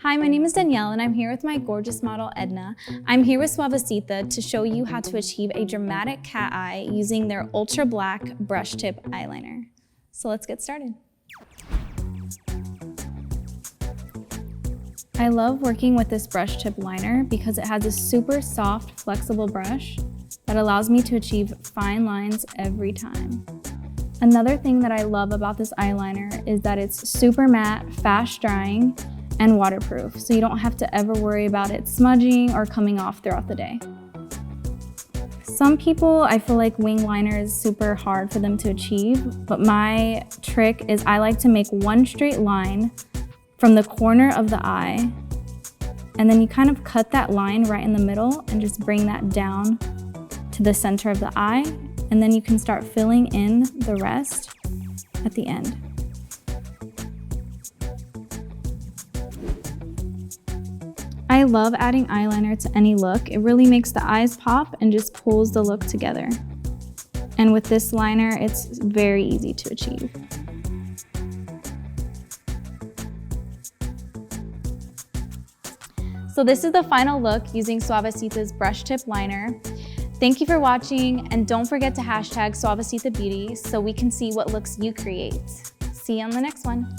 Hi, my name is Danielle and I'm here with my gorgeous model Edna. I'm here with Suavecita to show you how to achieve a dramatic cat eye using their ultra black brush tip eyeliner. So let's get started. I love working with this brush tip liner because it has a super soft, flexible brush that allows me to achieve fine lines every time. Another thing that I love about this eyeliner is that it's super matte, fast drying, and waterproof, so you don't have to ever worry about it smudging or coming off throughout the day. Some people, I feel like wing liner is super hard for them to achieve, but my trick is I like to make one straight line from the corner of the eye, and then you kind of cut that line right in the middle and just bring that down to the center of the eye, and then you can start filling in the rest at the end. I love adding eyeliner to any look. It really makes the eyes pop and just pulls the look together. And with this liner, it's very easy to achieve. So this is the final look using Suavecita's brush tip liner. Thank you for watching, and don't forget to hashtag Suavecita Beauty so we can see what looks you create. See you on the next one.